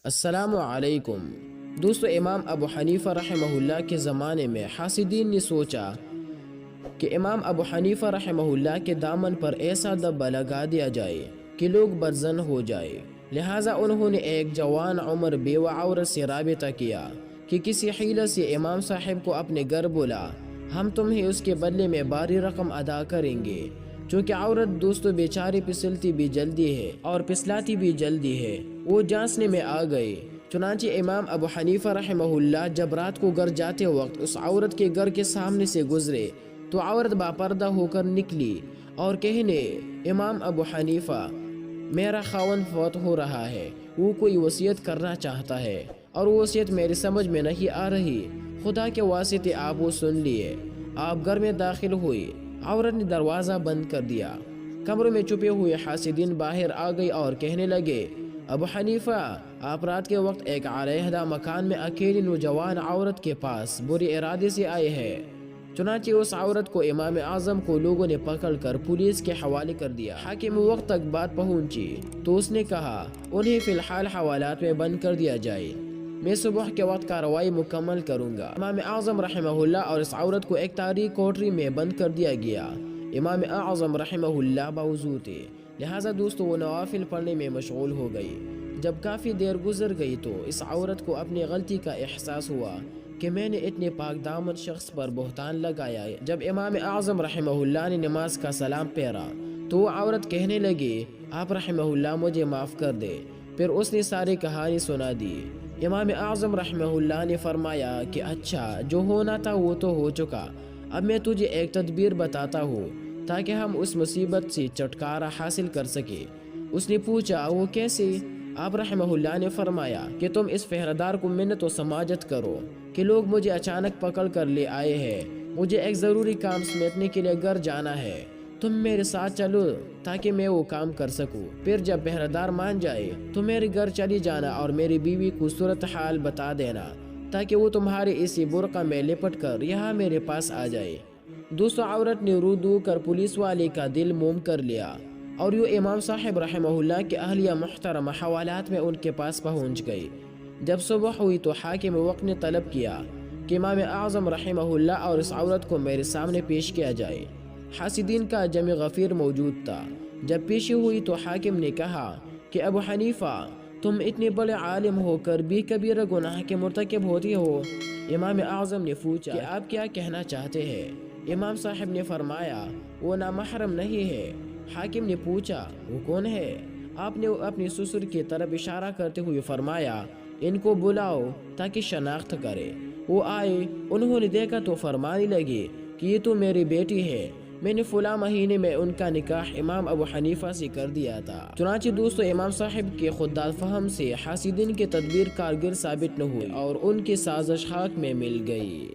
السلام علیکم دوستو، امام ابو حنیفہ رحمہ اللہ کے زمانے میں حاسدین نے سوچا کہ امام ابو حنیفہ رحمہ اللہ کے دامن پر ایسا دبا لگا دیا جائے کہ لوگ بدزن ہو جائے۔ لہٰذا انہوں نے ایک جوان عمر بیوہ عورت سے رابطہ کیا کہ کسی حیلہ سے امام صاحب کو اپنے گھر بلا، ہم تمہیں اس کے بدلے میں بھاری رقم ادا کریں گے۔ چونکہ عورت دوستو بیچاری پسلتی بھی جلدی ہے اور پسلاتی بھی جلدی ہے، وہ جانچنے میں آ گئے۔ چنانچہ امام ابو حنیفہ رحمہ اللہ جب رات کو گھر جاتے وقت اس عورت کے گھر کے سامنے سے گزرے تو عورت باپردہ ہو کر نکلی اور کہنے، امام ابو حنیفہ، میرا خاوند فوت ہو رہا ہے، وہ کوئی وصیت کرنا چاہتا ہے اور وہ وصیت میری سمجھ میں نہیں آ رہی، خدا کے واسطے آپ وہ سن لیے۔ آپ گھر میں داخل ہوئی، عورت نے دروازہ بند کر دیا۔ کمروں میں چھپے ہوئے حاسدین باہر آ گئے اور کہنے لگے، ابو حنیفہ، آپ رات کے وقت ایک علیحدہ مکان میں اکیلی نوجوان عورت کے پاس برے ارادے سے آئے ہیں۔ چنانچہ اس عورت کو امام اعظم کو لوگوں نے پکڑ کر پولیس کے حوالے کر دیا۔ حاکم وقت تک بات پہنچی تو اس نے کہا، انہیں فی الحال حوالات میں بند کر دیا جائے، میں صبح کے وقت کارروائی مکمل کروں گا۔ امام اعظم رحمہ اللہ اور اس عورت کو ایک تاریک کوٹری میں بند کر دیا گیا۔ امام اعظم رحمہ اللہ باوضو تھے، لہٰذا دوستو وہ نوافل پڑھنے میں مشغول ہو گئی۔ جب کافی دیر گزر گئی تو اس عورت کو اپنی غلطی کا احساس ہوا کہ میں نے اتنے پاک دامن شخص پر بہتان لگایا۔ جب امام اعظم رحمہ اللہ نے نماز کا سلام پھیرا تو وہ عورت کہنے لگی، آپ رحمہ اللہ مجھے معاف کر دے۔ پھر اس نے ساری کہانی سنا دی۔ امام اعظم رحمہ اللہ نے فرمایا کہ اچھا، جو ہونا تھا وہ تو ہو چکا، اب میں تجھے ایک تدبیر بتاتا ہوں تاکہ ہم اس مصیبت سے چھٹکارا حاصل کر سکے۔ اس نے پوچھا، وہ کیسے؟ آپ رحمہ اللہ نے فرمایا کہ تم اس پہرےدار کو منت و سماجت کرو کہ لوگ مجھے اچانک پکڑ کر لے آئے ہیں، مجھے ایک ضروری کام سمیٹنے کے لیے گھر جانا ہے، تم میرے ساتھ چلو تاکہ میں وہ کام کر سکوں۔ پھر جب پہرےدار مان جائے تو میرے گھر چلی جانا اور میری بیوی کو صورتحال بتا دینا تاکہ وہ تمہارے اسی برقع میں لپٹ کر یہاں میرے پاس آ جائے۔ دوستو عورت نے رو دو کر پولیس والے کا دل موم کر لیا اور یوں امام صاحب رحمہ اللہ کے اہلیہ محترمہ حوالات میں ان کے پاس پہنچ گئی۔ جب صبح ہوئی تو حاکم وقت نے طلب کیا کہ امام اعظم رحمہ اللہ اور اس عورت کو میرے سامنے پیش کیا جائے۔ حاسدین کا جمع غفیر موجود تھا۔ جب پیشی ہوئی تو حاکم نے کہا کہ ابو حنیفہ، تم اتنے بڑے عالم ہو کر بھی کبیرہ گناہ کے مرتکب ہوتے ہو۔ امام اعظم نے پوچھا کہ آپ کیا کہنا چاہتے ہیں؟ امام صاحب نے فرمایا، وہ نامحرم نہیں ہے۔ حاکم نے پوچھا، وہ کون ہے؟ آپ نے اپنی سسر کی طرف اشارہ کرتے ہوئے فرمایا، ان کو بلاؤ تاکہ شناخت کرے۔ وہ آئے، انہوں نے دیکھا تو فرمانے لگے کہ یہ تو میری بیٹی ہے، میں نے فلاں مہینے میں ان کا نکاح امام ابو حنیفہ سے کر دیا تھا۔ چنانچہ دوستو امام صاحب کے خوددار فہم سے حاسدین کے تدبیر کارگر ثابت نہ ہوئی اور ان کی سازش خاک میں مل گئی۔